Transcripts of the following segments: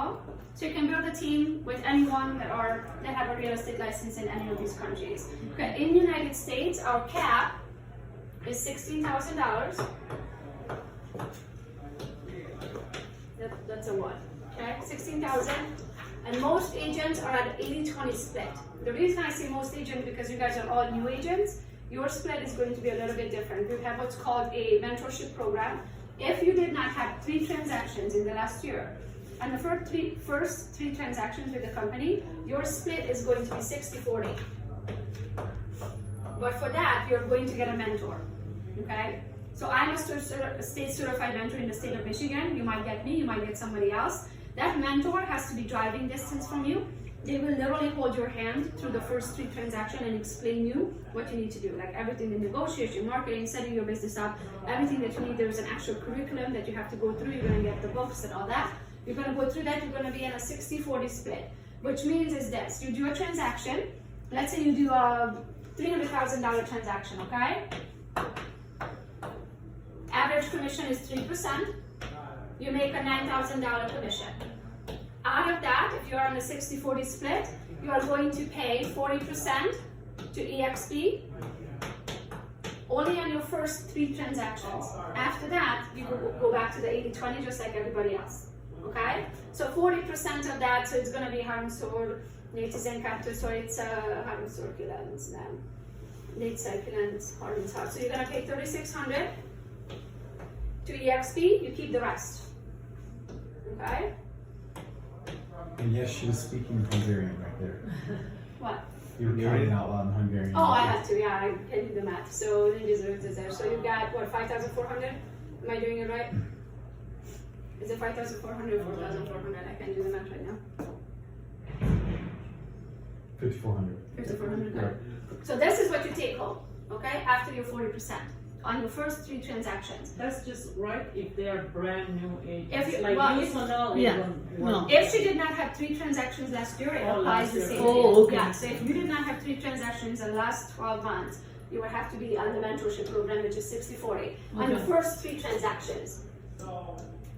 call. So you can build a team with anyone that have a real estate license in any of these countries. Okay, in the United States, our cap is $16,000. That's a what? Okay, 16,000. And most agents are at 80-20 split. The reason I say most agents because you guys are all new agents. Your split is going to be a little bit different. We have what's called a mentorship program. If you did not have 3 transactions in the last year, and the first three transactions with the company, your split is going to be 60-40. But for that, you're going to get a mentor, okay? So I'm a state certified mentor in the state of Michigan. You might get me, you might get somebody else. That mentor has to be driving distance from you. They will literally hold your hand through the first 3 transactions and explain you what you need to do, like everything in negotiation, marketing, setting your business up, everything that you need. There's an actual curriculum that you have to go through. You're gonna get the books and all that. You're gonna go through that. You're gonna be in a 60-40 split, which means is this: you do a transaction. Let's say you do a $300,000 transaction, okay? Average commission is 3%. You make a $9,000 commission. Out of that, if you're on a 60-40 split, you are going to pay 40% to EXP only on your first 3 transactions. After that, you go back to the 80-20 just like everybody else. Okay? So 40% of that, so it's going to be harmsår, netizenkatter, so it's harmsorkulans, netizenkulans, harmsår. So you're going to pay $3,600 to EXP, you keep the rest. Okay? And yes, she was speaking Hungarian right there. What? You were reading out loud in Hungarian. Oh, I have to, yeah, I can do the math. So then is there. So you got what, 5,400? Am I doing it right? Is it 5,400 or 4,400? I can do the math right now. 5,400. 5,400, good. So this is what you take home, okay? After your 40%. On your first 3 transactions. That's just right if they are brand new agents. If you, like well, this one, all yeah. no. If she did not have 3 transactions last year, it applies the same Oh, thing. okay. Yeah, so if you did not have 3 transactions in the last 12 months, you would have to be on the mentorship program, which is 60-40. On the first 3 transactions.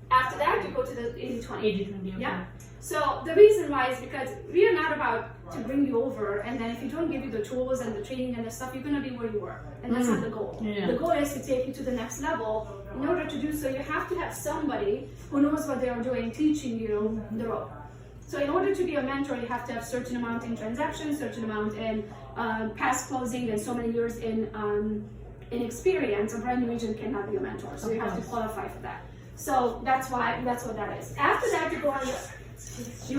After that, you go to the 80-20. 80-20, okay. Yeah. So the reason why is because we are not about to bring you over, and then if you don't give you the tools and the training and the stuff, you're going to be where you were, and that's not the goal. Yeah. The goal is to take you to the next level. In order to do so, you have to have somebody who knows what they are doing, teaching you the rope. So in order to be a mentor, you have to have certain amount in transactions, certain amount in past closing, and so many years in experience. A brand new agent cannot be a mentor, so you have to qualify for that. So that's what that is. After that, you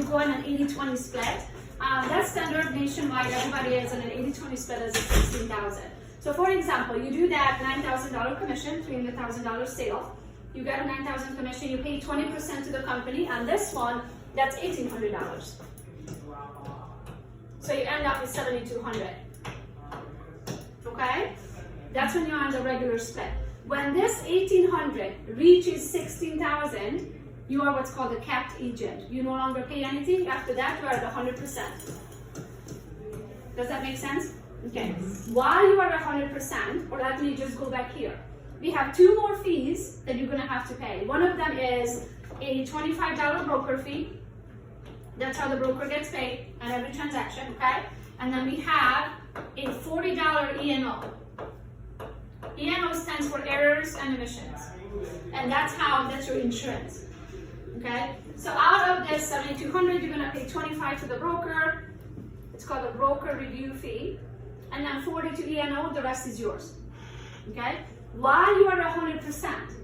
go on an 80-20 split. That's standard nationwide. Everybody is on an 80-20 split as a 16,000. So for example, you do that $9,000 commission, $300,000 sale. You get a $9,000 commission. You pay 20% to the company. And this one, that's $1,800. So you end up with $7,200. Okay? That's when you're on the regular split. When this 1,800 reaches 16,000, you are what's called a capped agent. You no longer pay anything. After that, you are at 100%. Does that make sense? Okay. While you are at 100%, or let me just go back here. We have 2 more fees that you're going to have to pay. One of them is a $25 broker fee. That's how the broker gets paid on every transaction, okay? And then we have a $40 E&O. E&O stands for errors and omissions. And that's your insurance. Okay? So out of this $7,200, you're gonna pay $25 to the broker. It's called a broker review fee. And then $40 to E&O, the rest is yours. Okay? While you are at 100%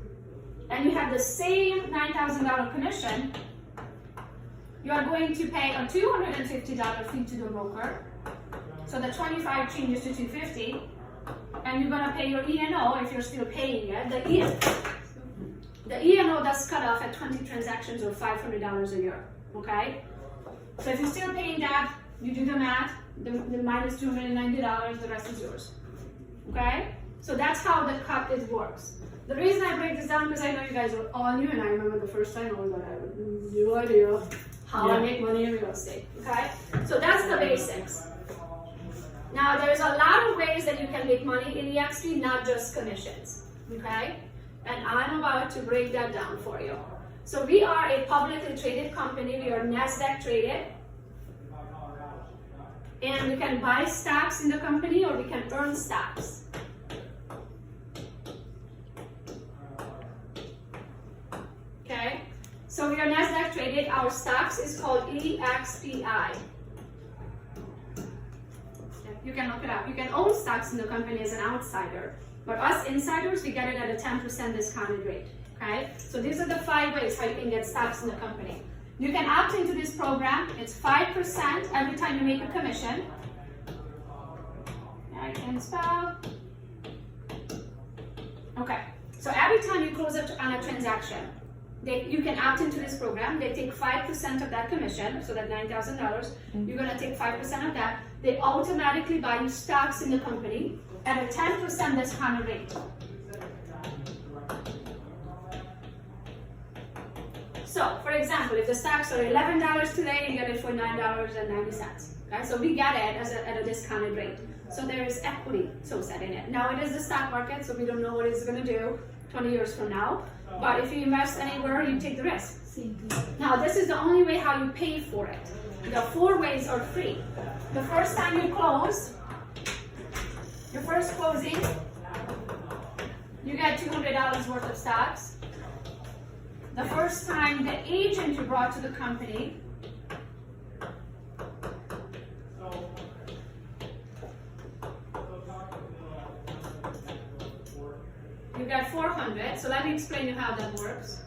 and you have the same $9,000 commission, you are going to pay a $250 fee to the broker. So the 25 changes to $250. And you're gonna pay your E&O if you're still paying it. The E&O does cut off at 20 transactions or $500 a year, okay? So if you're still paying that, you do the math, the minus $290, the rest is yours, okay? So that's how the cut works. The reason I break this down because I know you guys are all new, and I remember the first time I was like, I have no idea how I make money in real estate, okay? So that's the basics. Now, there's a lot of ways that you can make money in EXP, not just commissions, okay? And I'm about to break that down for you. So we are a publicly traded company. We are NASDAQ traded. And we can buy stocks in the company or we can earn stocks. Okay, so we are NASDAQ traded. Our stocks is called EXPI. You can look it up. You can own stocks in the company as an outsider. But us insiders, we get it at a 10% discounted rate. Okay, so these are the 5 ways how you can get stocks in the company. You can opt into this program. It's 5% every time you make a commission. I can spell. Okay, so every time you close up on a transaction, you can opt into this program. They take 5% of that commission, so that $9,000. You're gonna take 5% of that. They automatically buy you stocks in the company at a 10% discounted rate. So, for example, if the stocks are $11 today, you get it for $9.90. Okay, so we get it at a discounted rate. So there is equity so set in it. Now it is the stock market, so we don't know what it's going to do 20 years from now. But if you invest anywhere, you take the risk. Now this is the only way how you pay for it. The 4 ways are free. The first time you close, your first closing, you get $200 worth of stocks. The first time the agent you brought to the company, you get 400. So let me explain you how that works.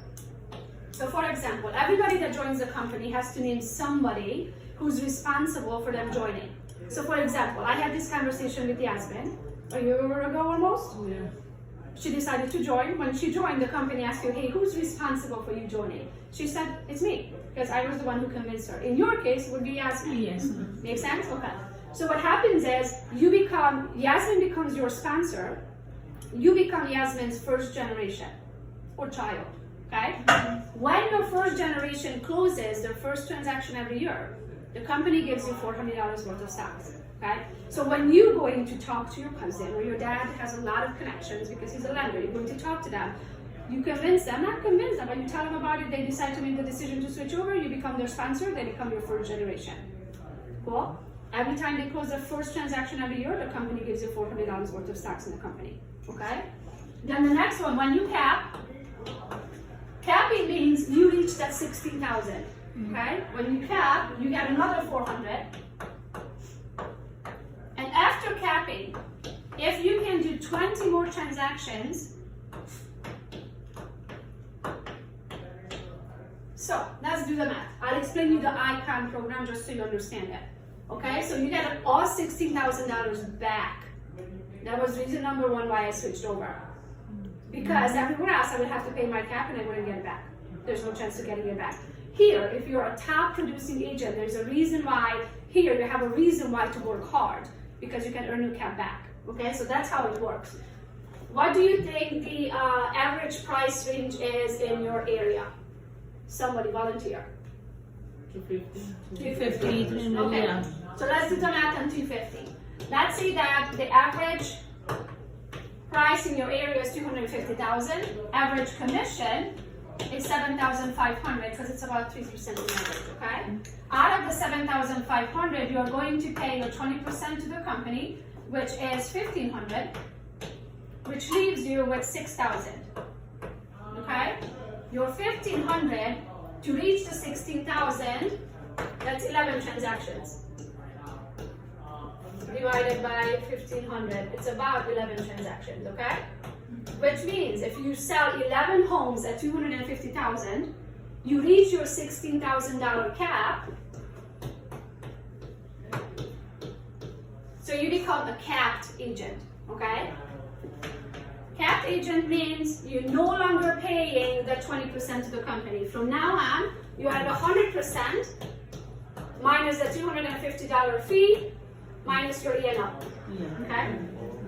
So for example, everybody that joins the company has to name somebody who's responsible for them joining. So for example, I had this conversation with Yasmin a year ago almost. Yeah. She decided to join. When she joined, the company asked you, hey, who's responsible for you joining? She said, it's me, because I was the one who convinced her. In your case, it would be Yasmin. Yes. Make sense? Okay. So what happens is, Yasmin becomes your sponsor. You become Yasmin's first generation or child, okay? When your first generation closes their first transaction every year, the company gives you $400 worth of stocks, okay? So when you go in to talk to your cousin or your dad has a lot of connections because he's a lender, you're going to talk to them, you convince them, not convince them, but you tell them about it, they decide to make the decision to switch over, you become their sponsor, they become your first generation. Cool? Every time they close their first transaction every year, the company gives you $400 worth of stocks in the company. Okay? Then the next one, when you cap, capping means you reach that 16,000. Okay? When you cap, you get another 400. And after capping, if you can do 20 more transactions, so let's do the math. I'll explain you the ICON program just so you understand it. Okay? So you get all $16,000 back. That was reason number 1 why I switched over. Because everywhere else I would have to pay my cap and I wouldn't get it back. There's no chance of getting it back. Here, if you're a top producing agent, there's a reason why, here you have a reason why to work hard. Because you can earn your cap back. Okay, so that's how it works. What do you think the average price range is in your area? Somebody volunteer. 250. Okay, Yeah. so let's do the math on 250. Let's say that the average price in your area is 250,000. Average commission is 7,500 because it's about 3% on average, okay? Out of the 7,500, you're going to pay your 20% to the company, which is 1,500, which leaves you with 6,000, okay? Your 1,500 to reach the 16,000, that's 11 transactions. Divided by 1,500, it's about 11 transactions, okay? Which means if you sell 11 homes at 250,000, you reach your $16,000 cap. So you become a capped agent, okay? Capped agent means you're no longer paying the 20% to the company. From now on, you're at 100% minus the $250 fee minus your E&O, okay?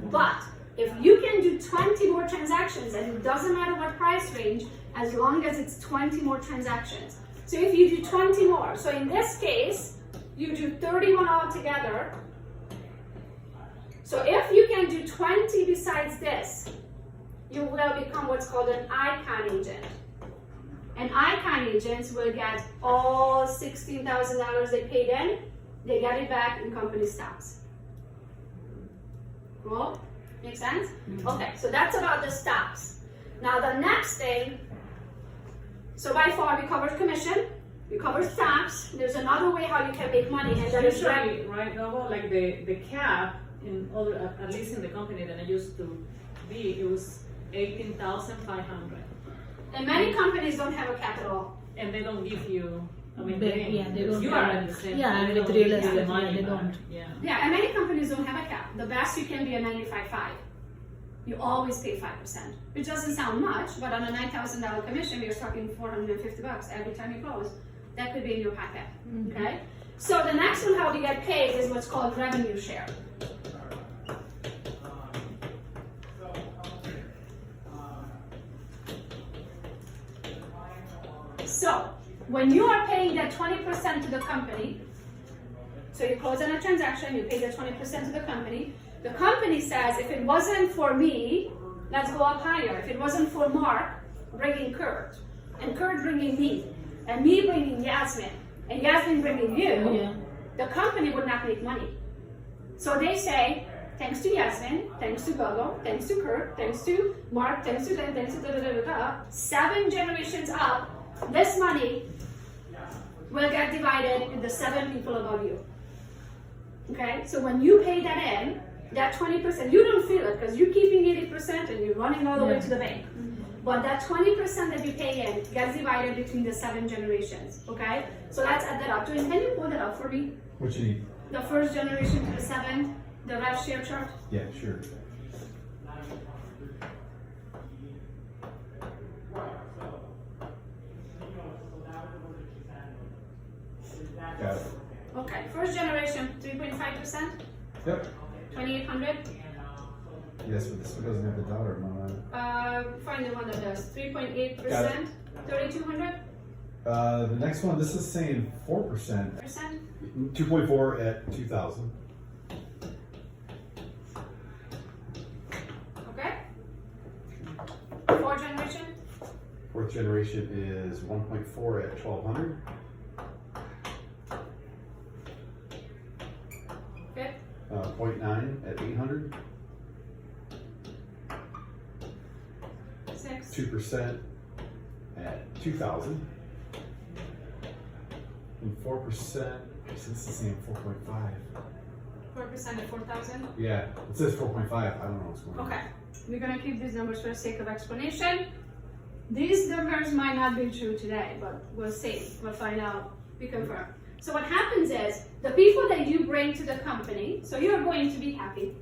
But if you can do 20 more transactions, and it doesn't matter what price range, as long as it's 20 more transactions. So if you do 20 more, so in this case, you do 31 altogether. So if you can do 20 besides this, you will become what's called an ICON agent. And icon agents will get all $16,000 they paid in, they get it back in company stocks. Cool? Make sense? Okay, so that's about the stocks. Now the next thing, so by far we covered commission, we covered stocks. There's another way how you can make money, and that is Usually, right, Gogo, like the cap in other, at least in the company that I used to be, it was 18,500, and many companies don't have a cap at all. and they don't give you. I mean, They don't You have are it. in the same. Yeah, they with don't real give you estate, the yeah, money they back. don't. Yeah. Yeah, and many companies don't have a cap. The best you can be a 95.5. You always pay 5%, which doesn't sound much, but on a $9,000 commission, you're talking $450 every time you close. That could be in your pocket. Okay. So the next one, how we get paid, is what's called revenue share. So when you are paying that 20% to the company, so you close on a transaction, you pay the 20% to the company says, if it wasn't for me, let's go up higher. If it wasn't for Mark bringing Kurt, and Kurt bringing me, and me bringing Yasmin, and Yasmin bringing you, Yeah. the company would not make money. So they say, thanks to Yasmin, thanks to Gogo, thanks to Kurt, thanks to Mark, thanks to them, thanks to da. 7 generations up, this money will get divided into 7 people above you. Okay, so when you pay that in, that 20%, you don't feel it because you're keeping 80% and you're running all the way to the bank. But that 20% that you pay in gets divided between the 7 generations. Okay, so let's add that up. Can you pull that up for me? What you need? The first generation to the 7, the rev share chart. Yeah, sure. Got it. Okay, first generation 3.5%, Yep. 2,800. Yes, but this one doesn't have the dollar amount on it. Find the one that does 3.8%, Got 3,200 The next one, this is saying 4%. percent. 2.4 at 2,000. Okay. 4th generation. 4th generation is 1.4 at 1,200. 5th. 0.9 at 800. 6th. 2% at 2,000. And 4%, this is saying 4.5. 4% at 4,000. Yeah, it says 4.5. I don't know what's going on. Okay, we're gonna keep these numbers for the sake of explanation. These numbers might not be true today, but we'll see. We'll find out. We confirm. So what happens is the people that you bring to the company, so you're going to be happy.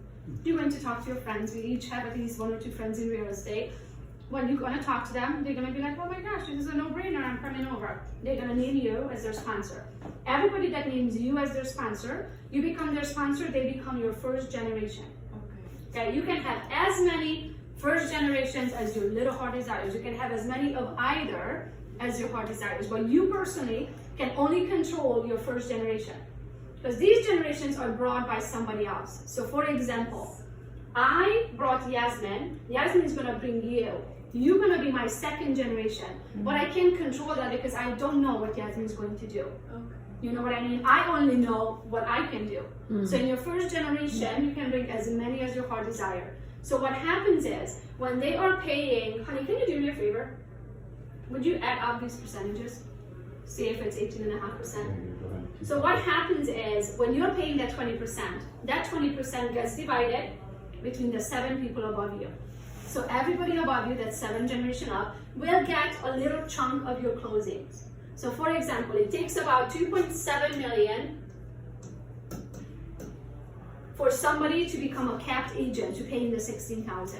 You're going to talk to your friends. We each have at least 1 or 2 friends in real estate. When you're going to talk to them, they're going to be like, oh my gosh, this is a no-brainer, I'm coming over. They're going to name you as their sponsor. Everybody that names you as their sponsor, you become their sponsor, they become your first generation. Okay, you can have as many first generations as your little heart desires. You can have as many of either as your heart desires. But you personally can only control your first generation. Because these generations are brought by somebody else. So for example, I brought Yasmin. Yasmin is going to bring you. You're going to be my 2nd generation. But I can't control that because I don't know what Yasmin is going to do. Okay. You know what I mean? I only know what I can do. So in your first generation, you can bring as many as your heart desire. So what happens is, when they are paying, honey, can you do me a favor? Would you add up these percentages? See if it's 18.5%. So what happens is, when you're paying that 20% gets divided between the 7 people above you. So everybody above you, that's 7 generation up, will get a little chunk of your closings. So for example, it takes about 2.7 million for somebody to become a capped agent to paying the 16,000.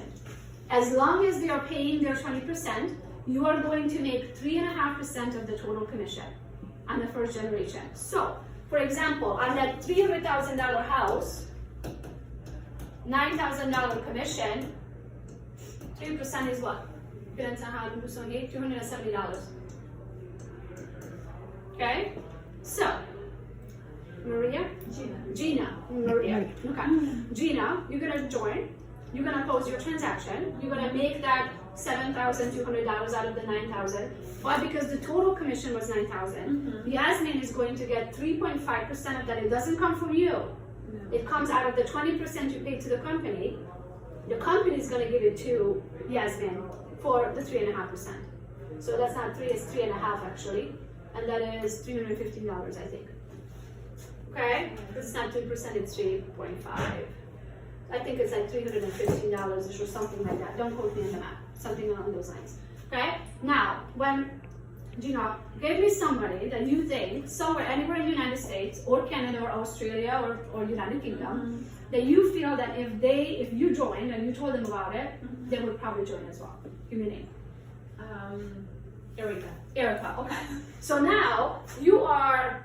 As long as they are paying their 20%, you are going to make 3.5% of the total commission on the first generation. So, for example, on that $300,000 house, $9,000 commission, 3% is what? $270. Okay? So, Maria? Gina. Maria. Okay. Gina, you're gonna join. You're gonna close your transaction. You're gonna make that $7,200 out of the $9,000, but because the total commission was $9,000, Yasmin is going to get 3.5% of that. It doesn't come from you. It comes out of the 20% you pay to the company. The company is going to give it to Yasmin for the 3.5%. So that's not 3, it's 3.5 actually, and that is $315, I think. Okay, it's not 2%, it's 3.5. I think it's like $315 or something like that. Don't quote me on the math. Something along those lines. Okay? Now, when Gina, give me somebody that you think somewhere, anywhere in the United States or Canada or Australia or United Kingdom, that you feel that if you joined and you told them about it, they would probably join as well. Give me a name. Erica, okay. So now you are,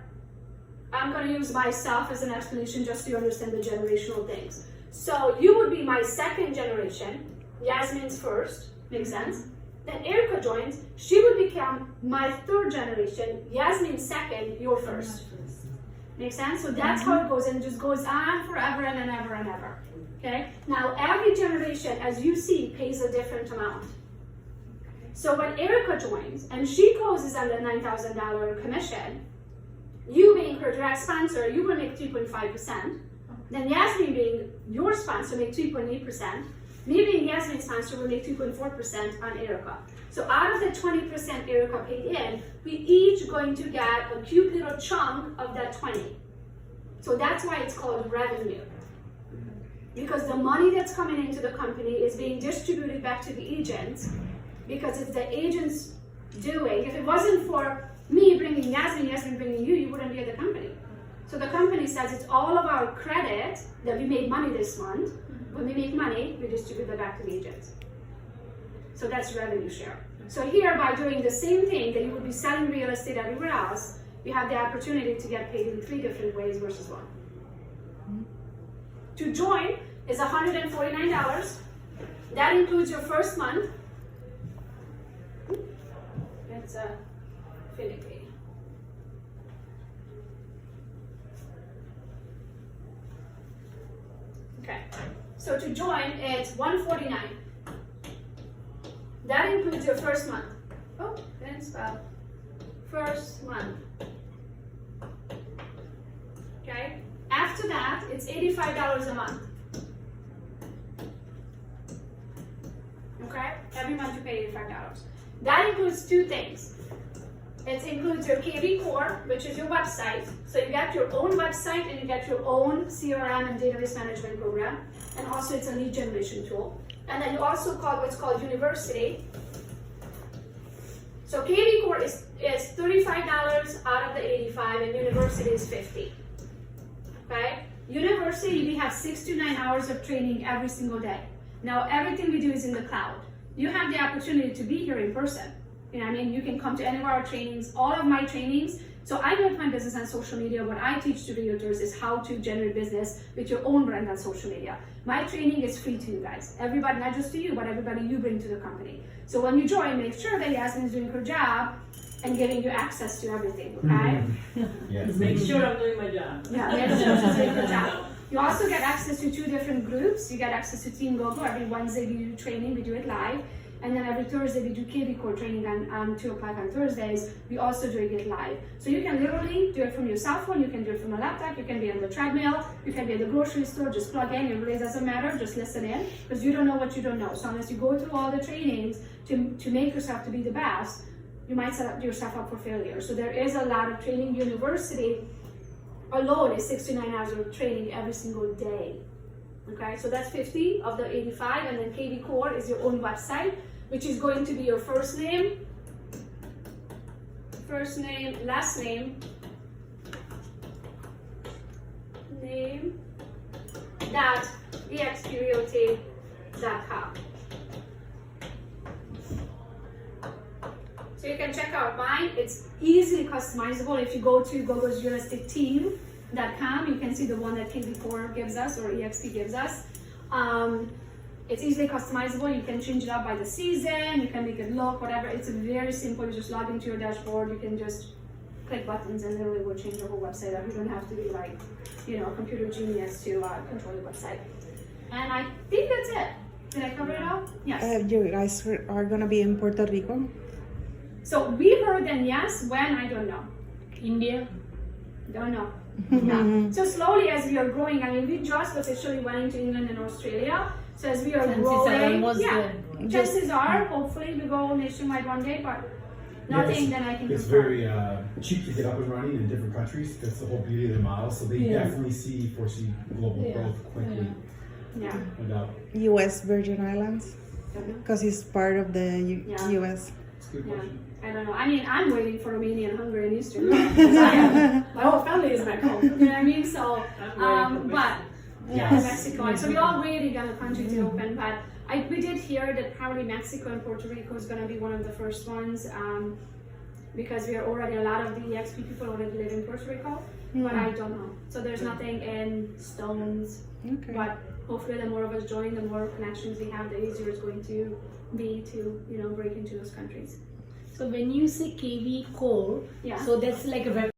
I'm going to use myself as an explanation just so you understand the generational things. So you would be my second generation, Yasmin's first, makes sense? Then Erica joins, she would become my third generation, Yasmin's second, your first. Makes sense? So that's how it goes, and it just goes on forever and ever and ever. Okay? Now every generation, as you see, pays a different amount. So when Erica joins and she closes on the $9,000 commission, you being her direct sponsor, you will make 3.5%. Then Yasmin being your sponsor make 3.8%. Me being Yasmin's sponsor will make 2.4% on Erica. So out of the 20% Erica paid in, we each going to get a cute little chunk of that 20. So that's why it's called revenue. Because the money that's coming into the company is being distributed back to the agents, because it's the agents doing. If it wasn't for me bringing Yasmin, Yasmin bringing you, you wouldn't be at the company. So the company says it's all of our credit that we made money this month. When we make money, we distribute that back to the agents. So that's revenue share. So here, by doing the same thing that you would be selling real estate everywhere else, you have the opportunity to get paid in 3 different ways versus 1. To join is $149. That includes your first month. It's finicky. Okay, so to join, it's $149. That includes your first month. Oh, didn't spell. First month. Okay, after that, it's $85 a month. Okay, every month you pay $85. That includes 2 things. It includes your KV Core, which is your website. So you get your own website and you get your own CRM and database management program. And also it's a lead generation tool. And then you also call what's called University. So KV Core is $35 out of the $85 and University is $50. Okay? University, we have 6 to 9 hours of training every single day. Now everything we do is in the cloud. You have the opportunity to be here in person. You know what I mean? You can come to any of our trainings, all of my trainings. So I built my business on social media. What I teach to realtors is how to generate business with your own brand on social media. My training is free to you guys. Everybody, not just to you, but everybody you bring to the company. So when you join, make sure that Yasmin is doing her job and giving you access to everything, okay? Yes. Make sure I'm doing my job. Yeah, make sure she's doing her job. You also get access to 2 different groups. You get access to Team Gogo. Every Wednesday we do training, we do it live. And then every Thursday we do KV Core training on 2 o'clock on Thursdays. We also do it live. So you can literally do it from your cell phone, you can do it from a laptop, you can be on the treadmill, you can be at the grocery store, just plug in, it really doesn't matter, just listen in, because you don't know what you don't know. So unless you go through all the trainings to make yourself to be the best, you might set yourself up for failure. So there is a lot of training. University alone is 6 to 9 hours of training every single day. Okay, so that's 50 of the 85, and then KV Core is your own website, which is going to be your first name, last name, exprerealty.com. So you can check out mine. It's easily customizable. If you go to Gogo's Realistic Team.com, you can see the one that KV Core gives us or EXP gives us. It's easily customizable. You can change it up by the season. You can make it look, whatever. It's very simple. You just log into your dashboard. You can just click buttons and literally will change the whole website up. You don't have to be like, you know, a computer genius to control the website. And I think that's it. Did I cover it all? Yes. You guys are gonna be in Puerto Rico? So we heard them yes, when I don't know. India. Don't know. Yeah. So slowly as we are growing, I mean we just officially went into England and Australia. So as we are Chances are growing, almost yeah. there. Chances are hopefully we go nationwide one day, but nothing that I can It's confirm. very cheap to get up and running in different countries. That's the whole beauty of the model. So they definitely foresee global growth quickly. Yeah. No doubt. U.S. Virgin Islands? Don't know. Because it's part of the Yeah. U.S. It's a good Yeah. question. I don't know. I mean, I'm waiting for Romania and Hungary and Eastern Europe. 'Cause I am- my whole family is back home. You know what I mean? So, but yeah, Yes. Mexico. And so we're all waiting on the country to open. But we did hear that probably Mexico and Puerto Rico is going to be one of the first ones because we are already a lot of the Exp people already live in Puerto Rico. But I don't know. So there's nothing in stones. Okay. But hopefully, the more of us join, the more connections we have, the easier it's going to be to break into those countries. So when you say KV core, Yeah. so that's like a